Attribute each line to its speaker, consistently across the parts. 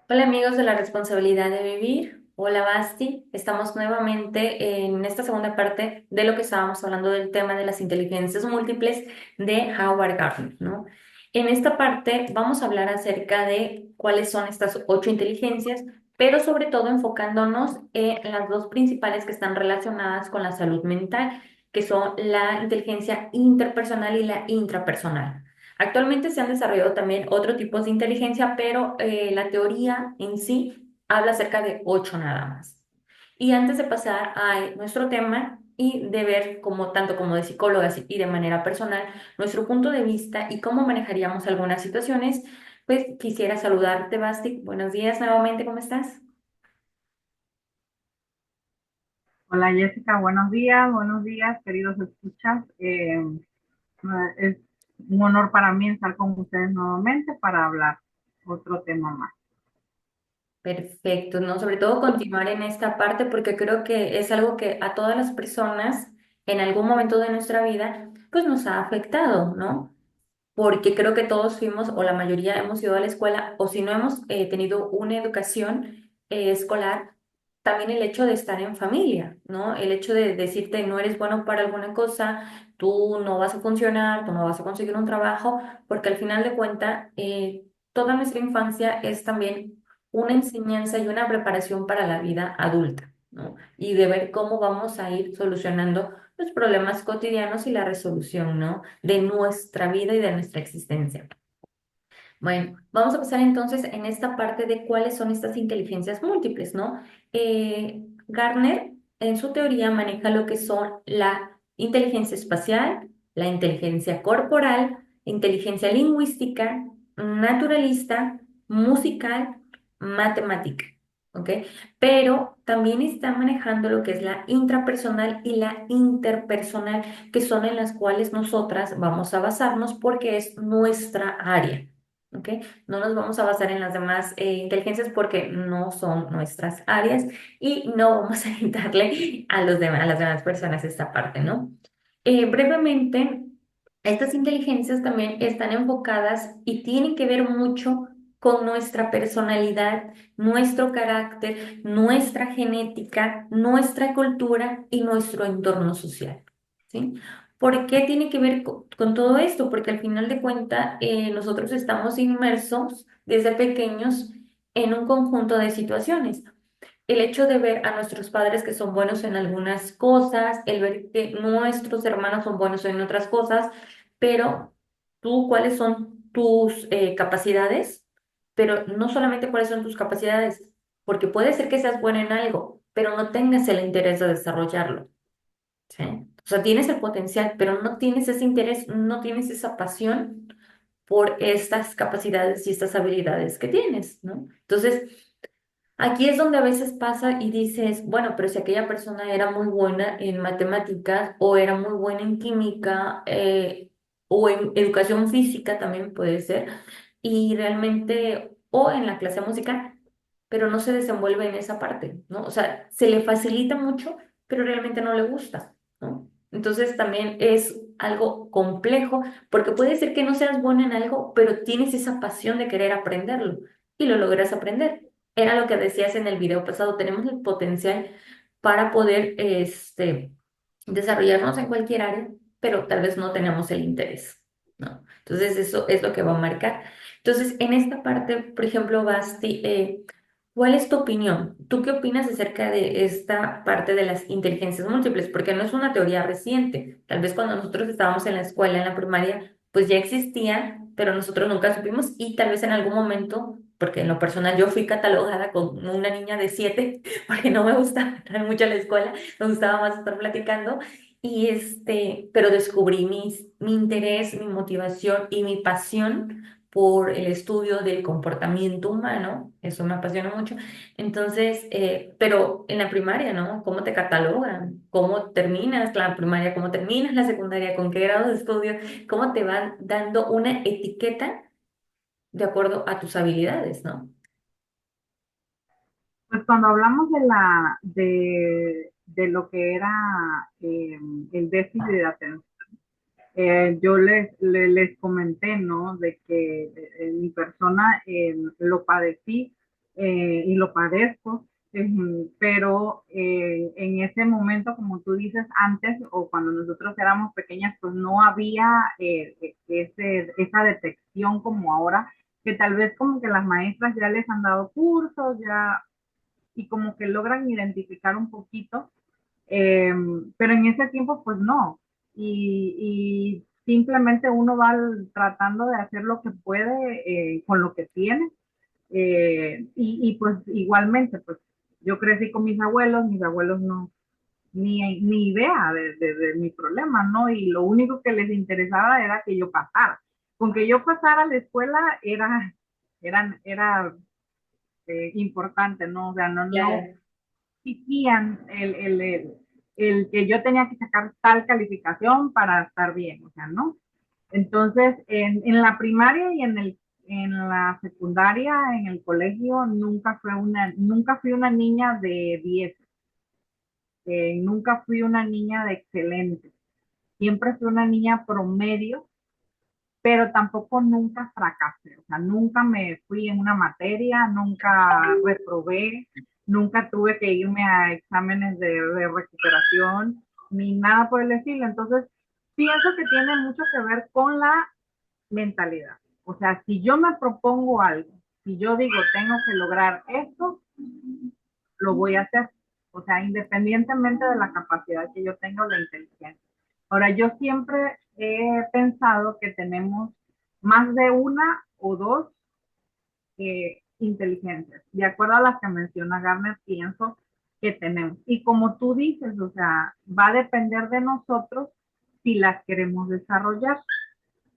Speaker 1: Hola amigos de la responsabilidad de vivir. Hola Basti. Estamos nuevamente en esta segunda parte de lo que estábamos hablando del tema de las inteligencias múltiples de Howard Gardner, ¿no? En esta parte vamos a hablar acerca de cuáles son estas ocho inteligencias, pero sobre todo enfocándonos en las dos principales que están relacionadas con la salud mental, que son la inteligencia interpersonal y la intrapersonal. Actualmente se han desarrollado también otros tipos de inteligencia, pero la teoría en sí habla acerca de ocho nada más. Y antes de pasar a nuestro tema y de ver como tanto como de psicólogas y de manera personal nuestro punto de vista y cómo manejaríamos algunas situaciones, pues quisiera saludarte, Basti. Buenos días nuevamente, ¿cómo estás?
Speaker 2: Hola Jessica, buenos días queridos escuchas. Es un honor para mí estar con ustedes nuevamente para hablar otro tema más.
Speaker 1: Perfecto, ¿no? Sobre todo continuar en esta parte porque creo que es algo que a todas las personas en algún momento de nuestra vida pues nos ha afectado, ¿no? Porque creo que todos fuimos o la mayoría hemos ido a la escuela o si no hemos tenido una educación escolar, también el hecho de estar en familia, ¿no? El hecho de decirte no eres bueno para alguna cosa, tú no vas a funcionar, tú no vas a conseguir un trabajo, porque al final de cuentas toda nuestra infancia es también una enseñanza y una preparación para la vida adulta, ¿no? Y de ver cómo vamos a ir solucionando los problemas cotidianos y la resolución, ¿no? De nuestra vida y de nuestra existencia. Bueno, vamos a pasar entonces en esta parte de cuáles son estas inteligencias múltiples, ¿no? Gartner, en su teoría, maneja lo que son la inteligencia espacial, la inteligencia corporal, inteligencia lingüística, naturalista, musical, matemática, ¿ok? Pero también está manejando lo que es la intrapersonal y la interpersonal, que son en las cuales nosotras vamos a basarnos porque es nuestra área. ¿Ok? No nos vamos a basar en las demás inteligencias porque no son nuestras áreas y no vamos a quitarle a a las demás personas esta parte, ¿no? Brevemente, estas inteligencias también están enfocadas y tienen que ver mucho con nuestra personalidad, nuestro carácter, nuestra genética, nuestra cultura y nuestro entorno social, ¿sí? ¿Por qué tiene que ver con todo esto? Porque al final de cuentas nosotros estamos inmersos desde pequeños en un conjunto de situaciones. El hecho de ver a nuestros padres que son buenos en algunas cosas, el ver que nuestros hermanos son buenos en otras cosas, pero tú, ¿cuáles son tus capacidades? Pero no solamente cuáles son tus capacidades, porque puede ser que seas bueno en algo, pero no tengas el interés de desarrollarlo. ¿Sí? O sea, tienes el potencial, pero no tienes ese interés, no tienes esa pasión por estas capacidades y estas habilidades que tienes, ¿no? Entonces, aquí es donde a veces pasa y dices, bueno, pero si aquella persona era muy buena en matemáticas o era muy buena en química o en educación física también puede ser, y realmente, o en la clase de música, pero no se desenvuelve en esa parte, ¿no? O sea, se le facilita mucho, pero realmente no le gusta, ¿no? Entonces también es algo complejo, porque puede ser que no seas buena en algo, pero tienes esa pasión de querer aprenderlo y lo logras aprender. Era lo que decías en el video pasado, tenemos el potencial para poder desarrollarnos en cualquier área, pero tal vez no tenemos el interés, ¿no? Entonces eso es lo que va a marcar. Entonces, en esta parte, por ejemplo, Basti, ¿cuál es tu opinión? ¿Tú qué opinas acerca de esta parte de las inteligencias múltiples? Porque no es una teoría reciente. Tal vez cuando nosotros estábamos en la escuela, en la primaria, pues ya existía, pero nosotros nunca supimos y tal vez en algún momento, porque en lo personal yo fui catalogada como una niña de 7, porque no me gustaba entrar mucho a la escuela, me gustaba más estar platicando. Y pero descubrí mi interés, mi motivación y mi pasión por el estudio del comportamiento humano, eso me apasiona mucho. Entonces, pero en la primaria, ¿no? ¿Cómo te catalogan? ¿Cómo terminas la primaria? ¿Cómo terminas la secundaria? ¿Con qué grado de estudio? ¿Cómo te van dando una etiqueta de acuerdo a tus habilidades, ¿no?
Speaker 2: Pues cuando hablamos de lo que era el déficit de atención, yo les comenté, ¿no? De que mi persona lo padecí y lo padezco, pero en ese momento, como tú dices, antes o cuando nosotros éramos pequeñas, pues no había esa detección como ahora, que tal vez como que las maestras ya les han dado cursos, ya, y como que logran identificar un poquito, eh, pero en ese tiempo pues no, y simplemente uno va tratando de hacer lo que puede con lo que tiene, pues igualmente, pues yo crecí con mis abuelos no, ni idea de mi problema, ¿no? Y lo único que les interesaba era que yo pasara. Con que yo pasara a la escuela era importante, ¿no? O sea, no
Speaker 1: Claro.
Speaker 2: existían el que yo tenía que sacar tal calificación para estar bien, o sea, ¿no? Entonces, en la primaria y en la secundaria, en el colegio, nunca fui una niña de 10, nunca fui una niña de excelente, siempre fui una niña promedio, pero tampoco nunca fracasé, o sea, nunca me fui en una materia, nunca reprobé, nunca tuve que irme a exámenes de recuperación, ni nada por el estilo. Entonces, pienso que tiene mucho que ver con la mentalidad. O sea, si yo me propongo algo, si yo digo tengo que lograr esto, lo voy a hacer. O sea, independientemente de la capacidad que yo tenga o la inteligencia. Ahora, yo siempre he pensado que tenemos más de una o dos inteligencias. De acuerdo a las que menciona Garner, pienso que tenemos. Y como tú dices, o sea, va a depender de nosotros si las queremos desarrollar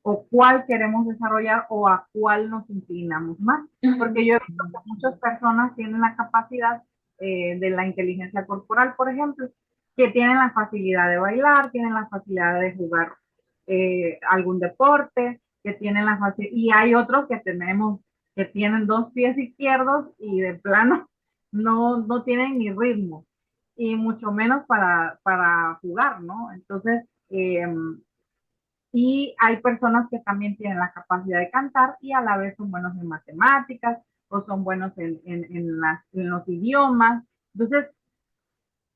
Speaker 2: o cuál queremos desarrollar o a cuál nos inclinamos más. Porque yo he visto que muchas personas tienen la capacidad de la inteligencia corporal, por ejemplo, que tienen la facilidad de bailar, tienen la facilidad de jugar algún deporte, que tienen la facilidad, y hay otros que tenemos, que tienen dos pies izquierdos y de plano no tienen ni ritmo, y mucho menos para jugar, ¿no? Entonces, y hay personas que también tienen la capacidad de cantar y a la vez son buenos en matemáticas o son buenos en los idiomas. Entonces,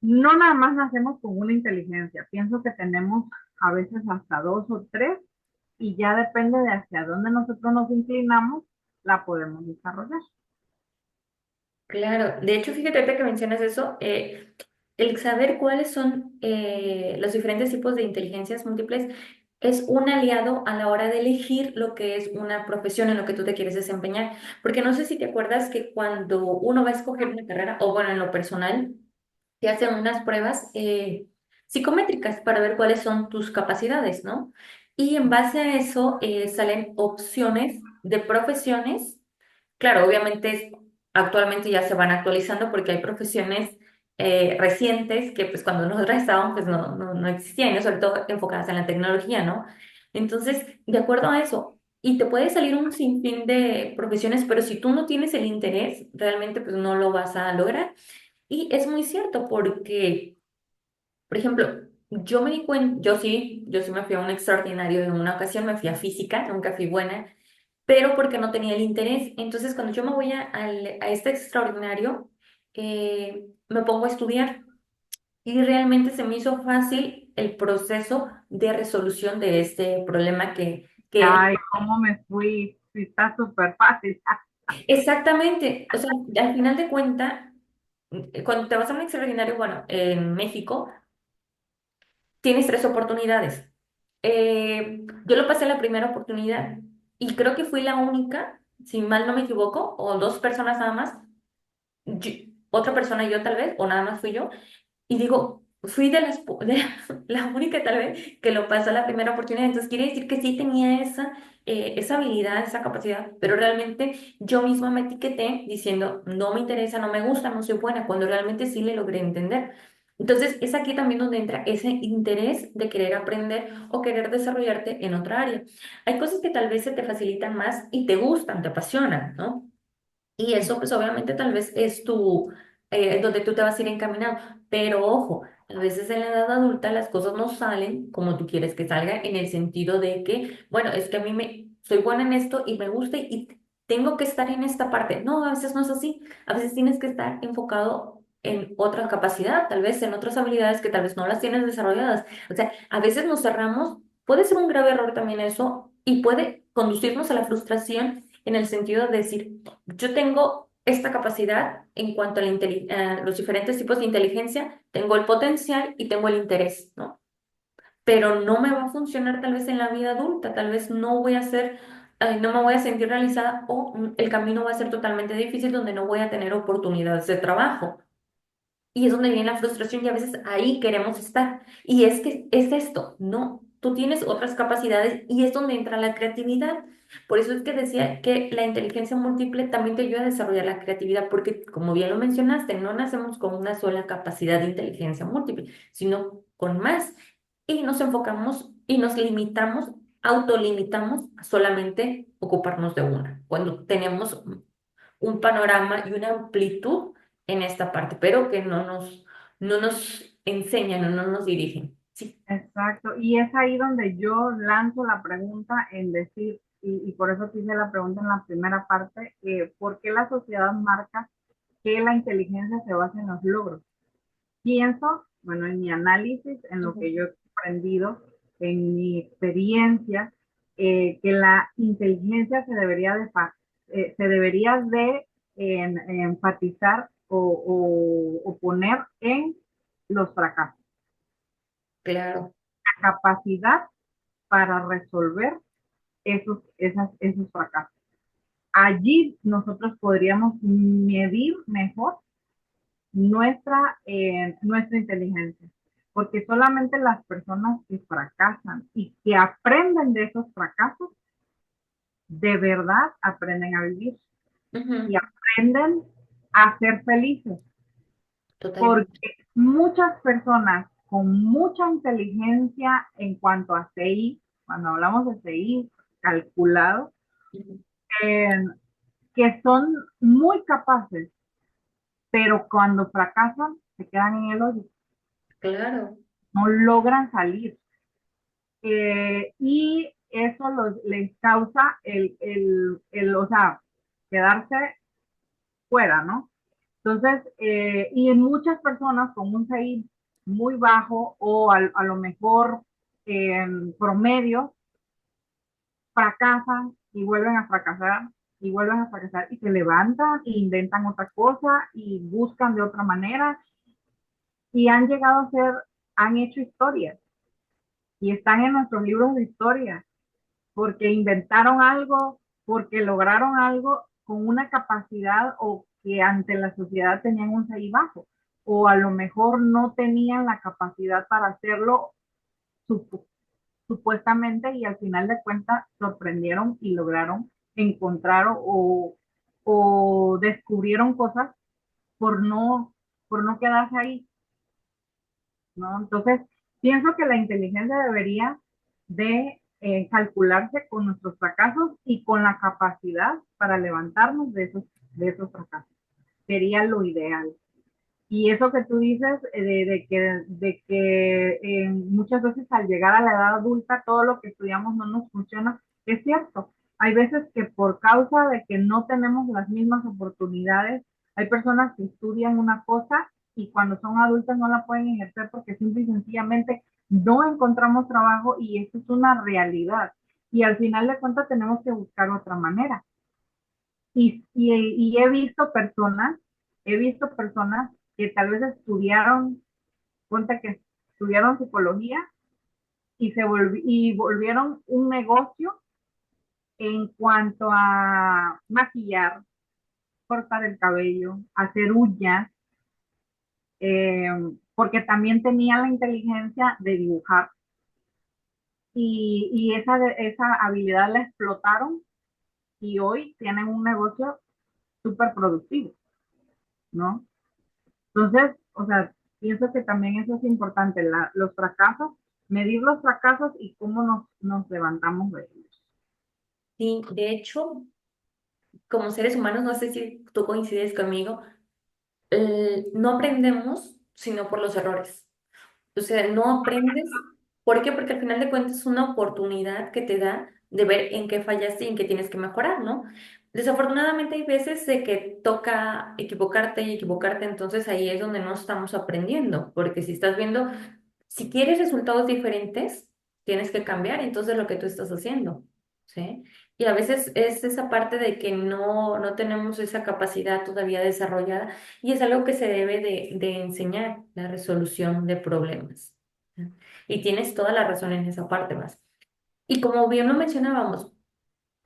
Speaker 2: no nada más nacemos con una inteligencia. Pienso que tenemos a veces hasta dos o tres y ya depende de hacia dónde nosotros nos inclinamos, la podemos desarrollar.
Speaker 1: Claro, de hecho, fíjate ahorita que mencionas eso, el saber cuáles son los diferentes tipos de inteligencias múltiples es un aliado a la hora de elegir lo que es una profesión en lo que tú te quieres desempeñar. Porque no sé si te acuerdas que cuando uno va a escoger una carrera, o bueno, en lo personal, te hacen unas pruebas psicométricas para ver cuáles son tus capacidades, ¿no? Y en base a eso salen opciones de profesiones. Claro, obviamente actualmente ya se van actualizando porque hay profesiones recientes que pues cuando nosotros estábamos pues no existían, ¿no? Sobre todo enfocadas en la tecnología, ¿no? Entonces, de acuerdo a eso, y te puede salir un sinfín de profesiones, pero si tú no tienes el interés, realmente pues no lo vas a lograr. Y es muy cierto porque, por ejemplo, yo me di cuenta, yo sí me fui a un extraordinario en una ocasión, me fui a física, nunca fui buena, pero porque no tenía el interés. Entonces, cuando yo me voy a este extraordinario, me pongo a estudiar y realmente se me hizo fácil el proceso de resolución de este problema que
Speaker 2: Ay, ¿cómo me fui? Sí, está súper fácil.
Speaker 1: exactamente, o sea, al final de cuentas, cuando te vas a un extraordinario, bueno, en México, tienes tres oportunidades. Yo lo pasé la primera oportunidad y creo que fui la única, si mal no me equivoco, o dos personas nada más, yo- otra persona y yo tal vez, o nada más fui yo, y digo, fui de la única tal vez que lo pasó la primera oportunidad, entonces quiere decir que sí tenía esa habilidad, esa capacidad, pero realmente yo misma me etiqueté diciendo, no me interesa, no me gusta, no soy buena, cuando realmente sí le logré entender. Entonces es aquí también donde entra ese interés de querer aprender o querer desarrollarte en otra área. Hay cosas que tal vez se te facilitan más y te gustan, te apasionan, ¿no? Y eso, pues obviamente tal vez es donde tú te vas a ir encaminando. Pero ojo, a veces en la edad adulta las cosas no salen como tú quieres que salgan en el sentido de que, bueno, es que a mí soy buena en esto y me gusta y tengo que estar en esta parte. No, a veces no es así. A veces tienes que estar enfocado en otra capacidad, tal vez en otras habilidades que tal vez no las tienes desarrolladas. O sea, a veces nos cerramos, puede ser un grave error también eso, y puede conducirnos a la frustración en el sentido de decir, yo tengo esta capacidad en cuanto a los diferentes tipos de inteligencia, tengo el potencial y tengo el interés, ¿no? Pero no me va a funcionar tal vez en la vida adulta, tal vez no voy a ser, no me voy a sentir realizada o el camino va a ser totalmente difícil donde no voy a tener oportunidades de trabajo. Y es donde viene la frustración y a veces ahí queremos estar. Y es que es esto, no, tú tienes otras capacidades y es donde entra la creatividad. Por eso es que decía que la inteligencia múltiple también te ayuda a desarrollar la creatividad, porque como bien lo mencionaste, no nacemos con una sola capacidad de inteligencia múltiple, sino con más. Y nos enfocamos y nos limitamos, autolimitamos a solamente ocuparnos de una, cuando tenemos un panorama y una amplitud en esta parte, pero que no nos enseñan o no nos dirigen. Sí.
Speaker 2: Exacto, y es ahí donde yo lanzo la pregunta en decir, y por eso te hice la pregunta en la primera parte, ¿por qué la sociedad marca que la inteligencia se basa en los logros? Pienso, bueno, en mi análisis, en lo que
Speaker 1: Ujú.
Speaker 2: yo he aprendido, en mi experiencia, que la inteligencia se debería de enfatizar o poner en los fracasos,
Speaker 1: Claro.
Speaker 2: la capacidad para resolver esos fracasos. Allí nosotros podríamos medir mejor nuestra inteligencia, porque solamente las personas que fracasan y que aprenden de esos fracasos, de verdad aprenden a vivir y
Speaker 1: Ujú.
Speaker 2: aprenden a ser felices,
Speaker 1: Totalmente.
Speaker 2: porque muchas personas con mucha inteligencia en cuanto a CI, cuando hablamos de CI calculado,
Speaker 1: Ujú.
Speaker 2: eh, que son muy capaces, pero cuando fracasan se quedan en el hoyo,
Speaker 1: Claro.
Speaker 2: no logran salir. Y eso les causa o sea, quedarse fuera, ¿no? Entonces, y en muchas personas con un CI muy bajo o a lo mejor promedio, fracasan y vuelven a fracasar y vuelven a fracasar y se levantan e inventan otra cosa y buscan de otra manera y han llegado a ser, han hecho historias y están en nuestros libros de historia porque inventaron algo, porque lograron algo con una capacidad o que ante la sociedad tenían un CI bajo, o a lo mejor no tenían la capacidad para hacerlo sup supuestamente y al final de cuentas sorprendieron y lograron encontrar o descubrieron cosas por no, por no quedarse ahí, ¿no? Entonces, pienso que la inteligencia debería de calcularse con nuestros fracasos y con la capacidad para levantarnos de esos fracasos. Sería lo ideal. Y eso que tú dices de que muchas veces al llegar a la edad adulta todo lo que estudiamos no nos funciona, es cierto. Hay veces que por causa de que no tenemos las mismas oportunidades, hay personas que estudian una cosa y cuando son adultas no la pueden ejercer porque simple y sencillamente no encontramos trabajo y eso es una realidad. Y al final de cuentas tenemos que buscar otra manera. Y he visto personas que tal vez estudiaron, cuenta que estudiaron psicología y volvieron un negocio en cuanto a maquillar, cortar el cabello, hacer uñas, eh, porque también tenían la inteligencia de dibujar y esa habilidad la explotaron y hoy tienen un negocio súper productivo, ¿no? Entonces, o sea, pienso que también eso es importante, los fracasos, medir los fracasos y cómo nos levantamos de ellos.
Speaker 1: Sí, de hecho, como seres humanos, no sé si tú coincides conmigo, no aprendemos sino por los errores. O sea, no aprendes. ¿Por qué? Porque al final de cuentas es una oportunidad que te da de ver en qué fallaste y en qué tienes que mejorar, ¿no? Desafortunadamente hay veces de que toca equivocarte y equivocarte, entonces ahí es donde no estamos aprendiendo, porque si estás viendo, si quieres resultados diferentes, tienes que cambiar entonces lo que tú estás haciendo, ¿sí? Y a veces es esa parte de que no tenemos esa capacidad todavía desarrollada y es algo que se debe de enseñar, la resolución de problemas. ¿Sí? Y tienes toda la razón en esa parte más. Y como bien lo mencionábamos,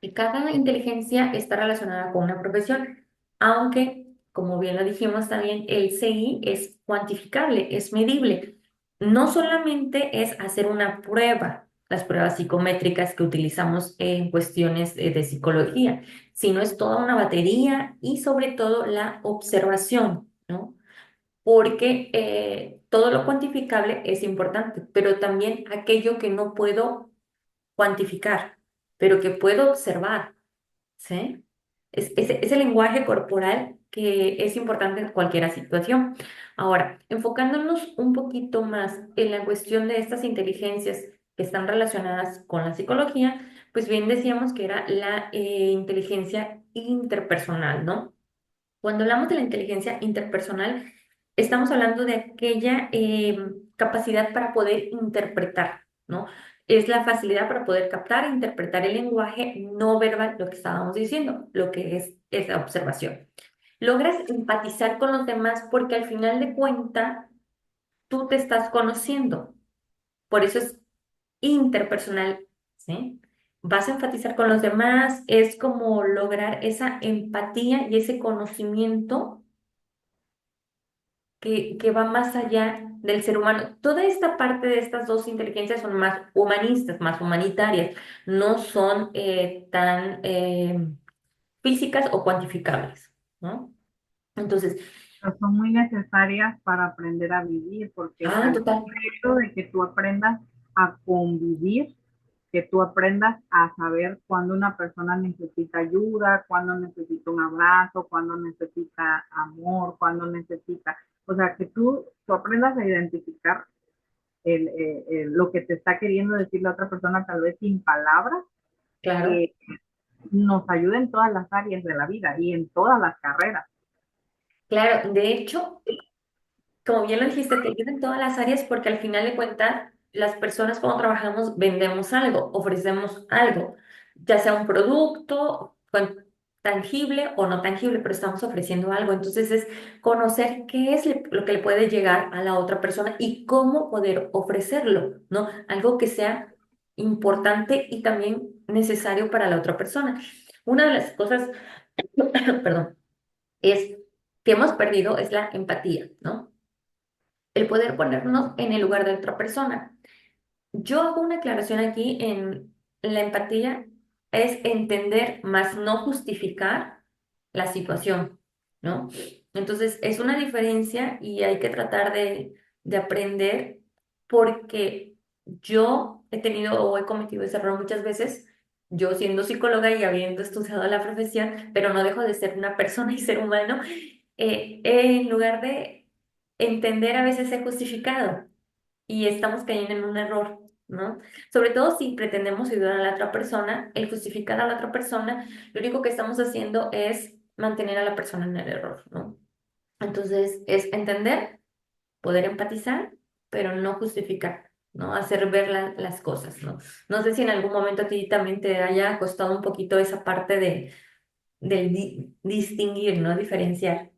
Speaker 1: que cada inteligencia está relacionada con una profesión, aunque, como bien lo dijimos también, el CI es cuantificable, es medible. No solamente es hacer una prueba, las pruebas psicométricas que utilizamos en cuestiones de psicología, sino es toda una batería y sobre todo la observación, ¿no? Porque todo lo cuantificable es importante, pero también aquello que no puedo cuantificar, pero que puedo observar, ¿sí? Ese lenguaje corporal que es importante en cualquier situación. Ahora, enfocándonos un poquito más en la cuestión de estas inteligencias que están relacionadas con la psicología, pues bien decíamos que era la inteligencia interpersonal, ¿no? Cuando hablamos de la inteligencia interpersonal, estamos hablando de aquella capacidad para poder interpretar, ¿no? Es la facilidad para poder captar e interpretar el lenguaje no verbal, lo que estábamos diciendo, lo que es esa observación. Logras empatizar con los demás porque al final de cuenta tú te estás conociendo. Por eso es interpersonal, ¿sí? Vas a enfatizar con los demás, es como lograr esa empatía y ese conocimiento que va más allá del ser humano. Toda esta parte de estas dos inteligencias son más humanistas, más humanitarias, no son tan físicas o cuantificables, ¿no? Entonces,
Speaker 2: Pero son muy necesarias para aprender a vivir, porque el
Speaker 1: total,
Speaker 2: hecho de que tú aprendas a convivir, que tú aprendas a saber cuando una persona necesita ayuda, cuando necesita un abrazo, cuando necesita amor, cuando necesita, o sea, que tú aprendas a identificar lo que te está queriendo decir la otra persona, tal vez sin palabras,
Speaker 1: claro,
Speaker 2: eh, nos ayuda en todas las áreas de la vida y en todas las carreras.
Speaker 1: claro. De hecho, como bien lo dijiste, te ayuda en todas las áreas porque al final de cuentas, las personas cuando trabajamos vendemos algo, ofrecemos algo, ya sea un producto tangible o no tangible, pero estamos ofreciendo algo. Entonces es conocer qué es lo que le puede llegar a la otra persona y cómo poder ofrecerlo, ¿no? Algo que sea importante y también necesario para la otra persona. Una de las cosas, perdón, es que hemos perdido es la empatía, ¿no? El poder ponernos en el lugar de otra persona. Yo hago una aclaración aquí en la empatía, es entender, más no justificar la situación, ¿no? Entonces, es una diferencia y hay que tratar de aprender porque yo he tenido o he cometido ese error muchas veces, yo siendo psicóloga y habiendo estudiado la profesión, pero no dejo de ser una persona y ser humano, en lugar de entender a veces he justificado y estamos cayendo en un error, ¿no? Sobre todo si pretendemos ayudar a la otra persona, el justificar a la otra persona, lo único que estamos haciendo es mantener a la persona en el error, ¿no? Entonces, es entender, poder empatizar, pero no justificar, ¿no? Hacer ver las cosas, ¿no? No sé si en algún momento a ti también te haya costado un poquito esa parte del distinguir, ¿no? Diferenciar.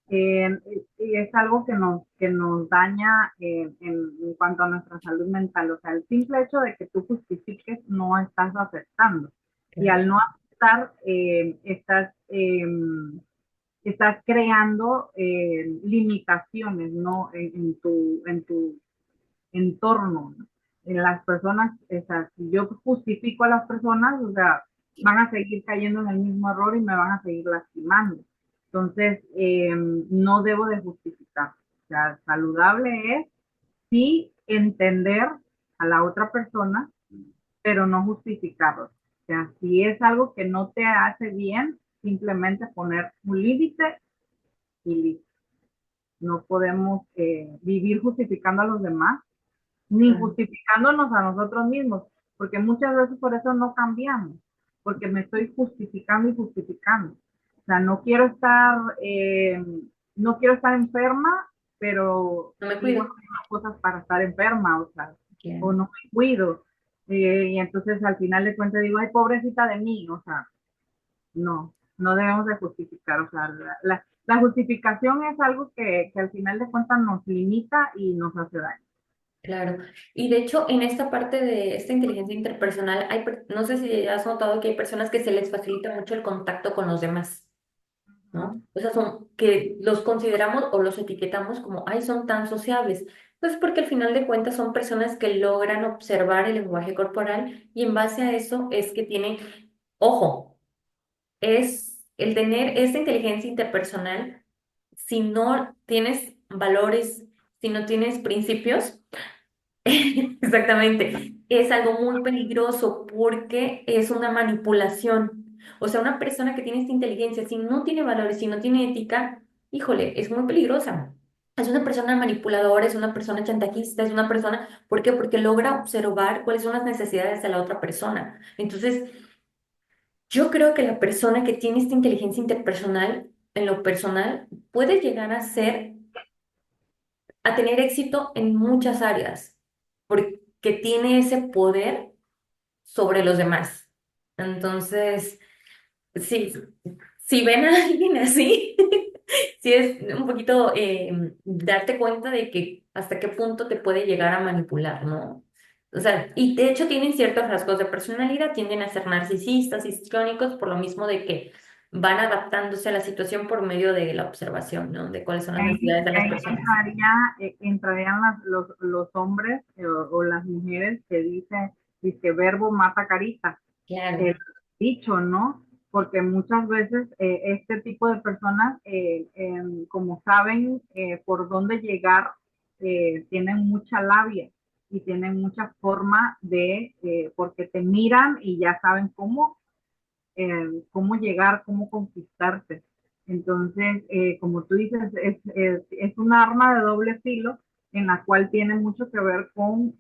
Speaker 2: Eh, y es algo que nos daña en cuanto a nuestra salud mental. O sea, el simple hecho de que tú justifiques no estás aceptando. Y
Speaker 1: Claro.
Speaker 2: al no aceptar, estás creando limitaciones, ¿no? En tu entorno, ¿no? En las personas, o sea, si yo justifico a las personas, o sea, van a seguir cayendo en el mismo error y me van a seguir lastimando. Entonces, no debo de justificar. O sea, saludable es sí entender a la otra persona, pero no justificarlo. O sea, si es algo que no te hace bien, simplemente poner un límite y listo. No podemos vivir justificando a los demás ni
Speaker 1: Ah,
Speaker 2: justificándonos a nosotros mismos, porque muchas veces por eso no cambiamos, porque me estoy justificando y justificando. O sea, no quiero estar enferma, pero
Speaker 1: no me
Speaker 2: sigo
Speaker 1: cuido.
Speaker 2: haciendo cosas para estar enferma, o sea, o
Speaker 1: Claro.
Speaker 2: no me cuido. Y entonces al final de cuentas digo, ay, pobrecita de mí, o sea, no debemos de justificar, o sea, la justificación es algo que al final de cuentas nos limita y nos hace daño.
Speaker 1: Claro. Y de hecho, en esta parte de esta inteligencia interpersonal, no sé si has notado que hay personas que se les facilita mucho el contacto con los demás, ¿no? O sea, son que los consideramos o los etiquetamos como, ay, son tan sociables. Pues porque al final de cuentas son personas que logran observar el lenguaje corporal y en base a eso es que tienen, ojo, es el tener esta inteligencia interpersonal, si no tienes valores, si no tienes principios. Exactamente. Es algo muy peligroso porque es una manipulación. O sea, una persona que tiene esta inteligencia, si no tiene valores, si no tiene ética, híjole, es muy peligrosa. Es una persona manipuladora, es una persona chantajista, es una persona, ¿por qué? Porque logra observar cuáles son las necesidades de la otra persona. Entonces, yo creo que la persona que tiene esta inteligencia interpersonal, en lo personal, puede llegar a tener éxito en muchas áreas, porque tiene ese poder sobre los demás. Entonces, sí, si ven a alguien así, sí es un poquito darte cuenta de que hasta qué punto te puede llegar a manipular, ¿no? O sea, y de hecho tienen ciertos rasgos de personalidad, tienden a ser narcisistas, histriónicos, por lo mismo de que van adaptándose a la situación por medio de la observación, ¿no? De cuáles son las necesidades de las
Speaker 2: Ahí
Speaker 1: personas.
Speaker 2: entrarían los hombres o las mujeres que dicen, dice, verbo mata carita,
Speaker 1: Claro,
Speaker 2: el dicho, ¿no? Porque muchas veces este tipo de personas, como saben por dónde llegar, tienen mucha labia y tienen mucha forma porque te miran y ya saben cómo llegar, cómo conquistarte. Entonces, como tú dices, es un arma de doble filo en la cual tiene mucho que ver con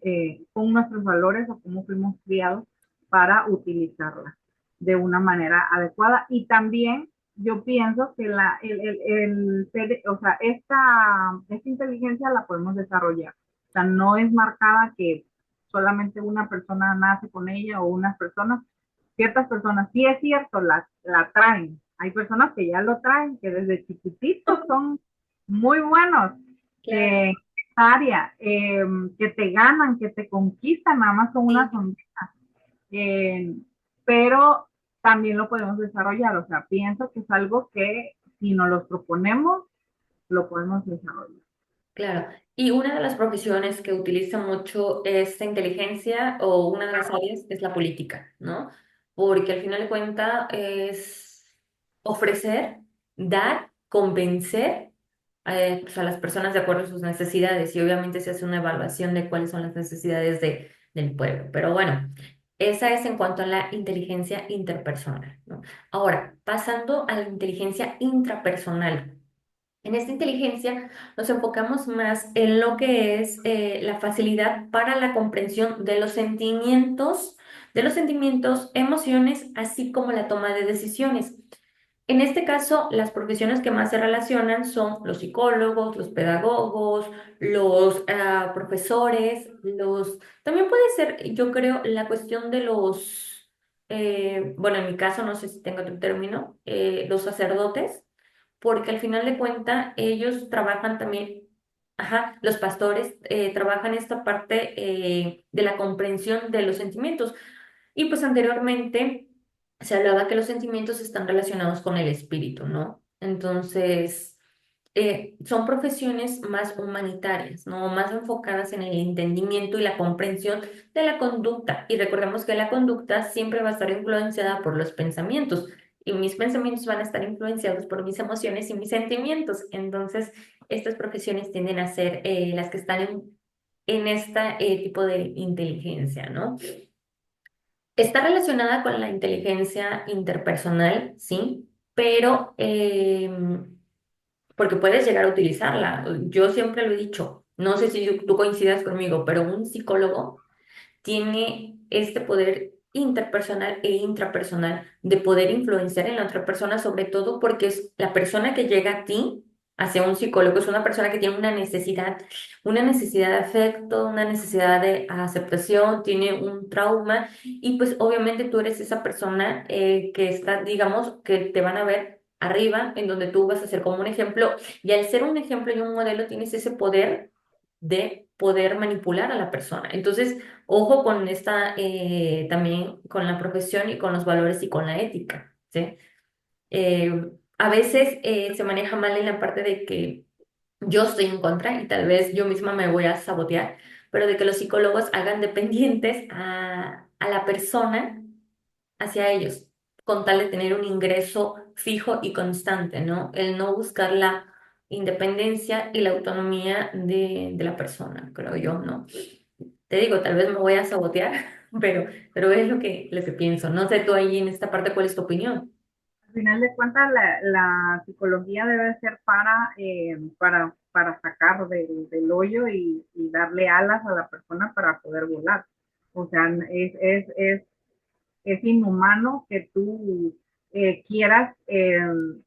Speaker 2: nuestros valores o cómo fuimos criados para utilizarla de una manera adecuada. Y también yo pienso que o sea, esta inteligencia la podemos desarrollar. O sea, no es marcada que solamente una persona nace con ella o unas personas, ciertas personas, sí es cierto, la traen. Hay personas que ya lo traen, que desde chiquititos son muy buenos
Speaker 1: claro,
Speaker 2: en esta área, que te ganan, que te conquistan nada más con una
Speaker 1: sí.
Speaker 2: sonrisa. Eh, pero también lo podemos desarrollar, o sea, pienso que es algo que si nos lo proponemos, lo podemos desarrollar.
Speaker 1: Claro, y una de las profesiones que utiliza mucho esta inteligencia o una de las áreas es la política, ¿no? Porque al final de cuentas es ofrecer, dar, convencer pues, a las personas de acuerdo a sus necesidades y obviamente se hace una evaluación de cuáles son las necesidades del pueblo. Pero bueno, esa es en cuanto a la inteligencia interpersonal, ¿no? Ahora, pasando a la inteligencia intrapersonal. En esta inteligencia nos enfocamos más en lo que es la facilidad para la comprensión de los sentimientos, emociones, así como la toma de decisiones. En este caso, las profesiones que más se relacionan son los psicólogos, los pedagogos, los profesores, También puede ser, yo creo, la cuestión de bueno, en mi caso, no sé si tengo otro término, los sacerdotes porque al final de cuentas ellos trabajan también, ajá, los pastores trabajan esta parte de la comprensión de los sentimientos. Y pues anteriormente se hablaba que los sentimientos están relacionados con el espíritu, ¿no? Entonces, son profesiones más humanitarias, ¿no? Más enfocadas en el entendimiento y la comprensión de la conducta. Y recordemos que la conducta siempre va a estar influenciada por los pensamientos. Y mis pensamientos van a estar influenciados por mis emociones y mis sentimientos. Entonces, estas profesiones tienden a ser las que están en este tipo de inteligencia, ¿no? Está relacionada con la inteligencia interpersonal, sí, pero porque puedes llegar a utilizarla. Yo siempre lo he dicho. No sé si tú coincidas conmigo, pero un psicólogo tiene este poder interpersonal e intrapersonal de poder influenciar en la otra persona, sobre todo porque es la persona que llega a ti hacia un psicólogo, es una persona que tiene una necesidad de afecto, una necesidad de aceptación, tiene un trauma y pues obviamente tú eres esa persona que está, digamos, que te van a ver arriba, en donde tú vas a ser como un ejemplo y al ser un ejemplo y un modelo tienes ese poder de poder manipular a la persona. Entonces, ojo con esta, también con la profesión y con los valores y con la ética, ¿sí? A veces se maneja mal en la parte de que yo estoy en contra y tal vez yo misma me voy a sabotear, pero de que los psicólogos hagan dependientes a la persona hacia ellos, con tal de tener un ingreso fijo y constante, ¿no? El no buscar la independencia y la autonomía de la persona, creo yo, ¿no? Te digo, tal vez me voy a sabotear, pero es lo que pienso. No sé tú ahí en esta parte, ¿cuál es tu opinión?
Speaker 2: Al final de cuentas, la psicología debe ser para sacar del hoyo y darle alas a la persona para poder volar. O sea, es inhumano que tú quieras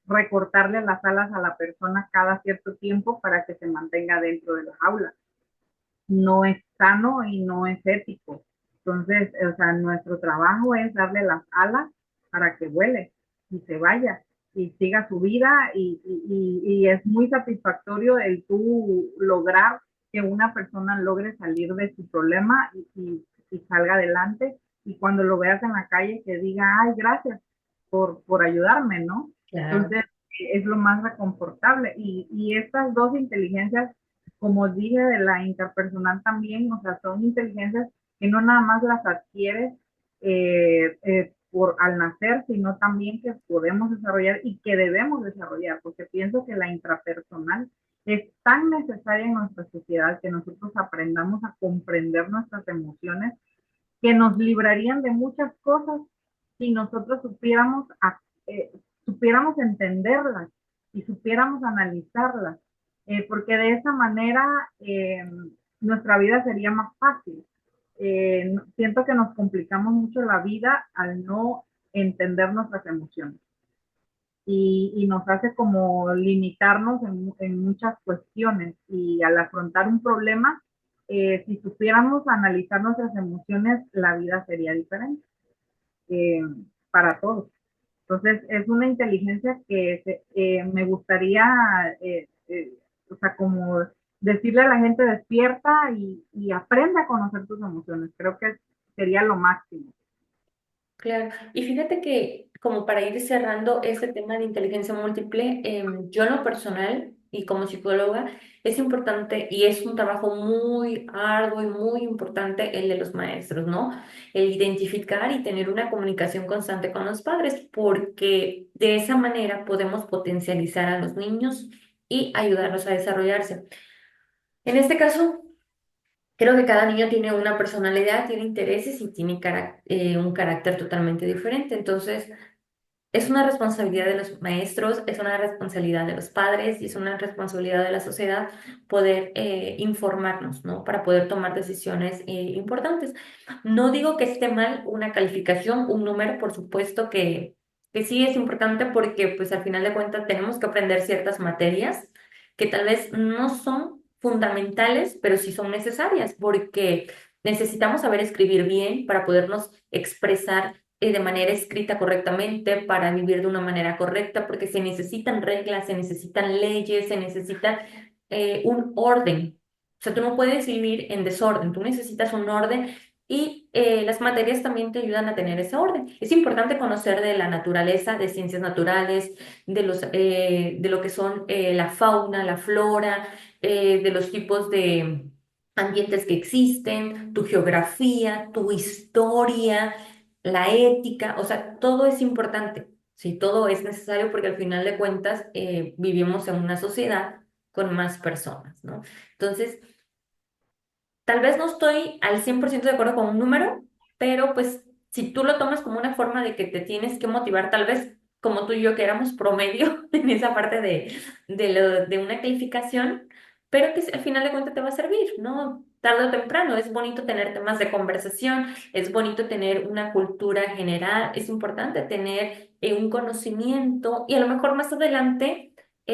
Speaker 2: recortarle las alas a la persona cada cierto tiempo para que se mantenga dentro de la jaula. No es sano y no es ético. Entonces, o sea, nuestro trabajo es darle las alas para que vuele y se vaya y siga su vida y es muy satisfactorio el tú lograr que una persona logre salir de su problema y salga adelante y cuando lo veas en la calle que diga, ay, gracias por ayudarme, ¿no?
Speaker 1: Claro.
Speaker 2: Entonces, es lo más reconfortable. Y estas dos inteligencias como dije, de la interpersonal también, o sea, son inteligencias que no nada más las adquieres al nacer, sino también que podemos desarrollar y que debemos desarrollar, porque pienso que la intrapersonal es tan necesaria en nuestra sociedad que nosotros aprendamos a comprender nuestras emociones que nos librarían de muchas cosas si nosotros eh, supiéramos entenderlas y supiéramos analizarlas, porque de esa manera nuestra vida sería más fácil. Siento que nos complicamos mucho la vida al no entender nuestras emociones y nos hace como limitarnos en muchas cuestiones y al afrontar un problema, si supiéramos analizar nuestras emociones, la vida sería diferente eh, para todos. Entonces, es una inteligencia que me gustaría, o sea, como decirle a la gente despierta y aprende a conocer tus emociones. Creo que sería lo máximo.
Speaker 1: Claro, y fíjate que como para ir cerrando este tema de inteligencia múltiple, yo en lo personal y como psicóloga es importante y es un trabajo muy arduo y muy importante el de los maestros, ¿no? El identificar y tener una comunicación constante con los padres, porque de esa manera podemos potencializar a los niños y ayudarlos a desarrollarse. En este caso, creo que cada niño tiene una personalidad, tiene intereses y tiene un carácter totalmente diferente. Entonces, es una responsabilidad de los maestros, es una responsabilidad de los padres y es una responsabilidad de la sociedad poder informarnos, ¿no? Para poder tomar decisiones importantes. No digo que esté mal una calificación, un número, por supuesto que sí es importante porque pues al final de cuentas tenemos que aprender ciertas materias que tal vez no son fundamentales, pero sí son necesarias porque necesitamos saber escribir bien para podernos expresar de manera escrita correctamente, para vivir de una manera correcta, porque se necesitan reglas, se necesitan leyes, se necesita un orden. O sea, tú no puedes vivir en desorden, tú necesitas un orden y las materias también te ayudan a tener ese orden. Es importante conocer de la naturaleza, de ciencias naturales, de lo que son la fauna, la flora, de los tipos de ambientes que existen, tu geografía, tu historia, la ética, o sea, todo es importante, sí, todo es necesario porque al final de cuentas vivimos en una sociedad con más personas, ¿no? Entonces, tal vez no estoy al 100% de acuerdo con un número, pero pues si tú lo tomas como una forma de que te tienes que motivar, tal vez como tú y yo que éramos promedio en esa parte de una calificación, pero que al final de cuentas te va a servir, ¿no? Tarde o temprano, es bonito tener temas de conversación, es bonito tener una cultura general, es importante tener un conocimiento y a lo mejor más adelante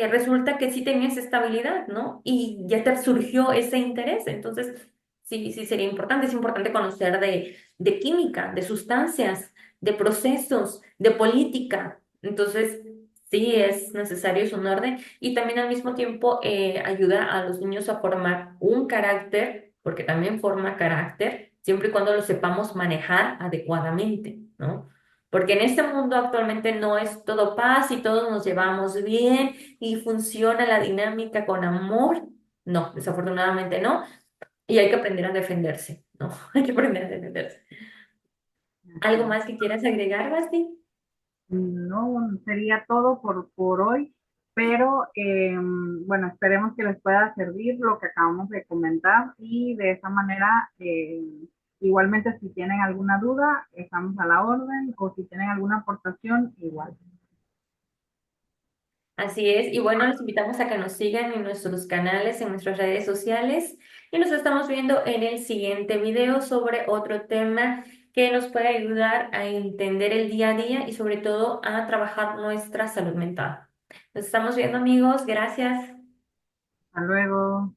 Speaker 1: resulta que sí tenías estabilidad, ¿no? Y ya te surgió ese interés, entonces sí, sí sería importante, es importante conocer de química, de sustancias, de procesos, de política, entonces sí es necesario es un orden y también al mismo tiempo ayuda a los niños a formar un carácter, porque también forma carácter, siempre y cuando lo sepamos manejar adecuadamente, ¿no? Porque en este mundo actualmente no es todo paz y todos nos llevamos bien y funciona la dinámica con amor. No, desafortunadamente no. Y hay que aprender a defenderse, ¿no? Hay que aprender a defenderse. ¿Algo
Speaker 2: Así
Speaker 1: más que quieras agregar, Basti?
Speaker 2: no, sería todo por hoy, pero bueno, esperemos que les pueda servir lo que acabamos de comentar y de esa manera, igualmente si tienen alguna duda, estamos a la orden o si tienen alguna aportación, igual.
Speaker 1: Así es, y bueno, los invitamos a que nos sigan en nuestros canales, en nuestras redes sociales, y nos estamos viendo en el siguiente video sobre otro tema que nos puede ayudar a entender el día a día y sobre todo a trabajar nuestra salud mental. Nos estamos viendo, amigos, gracias.
Speaker 2: Hasta luego.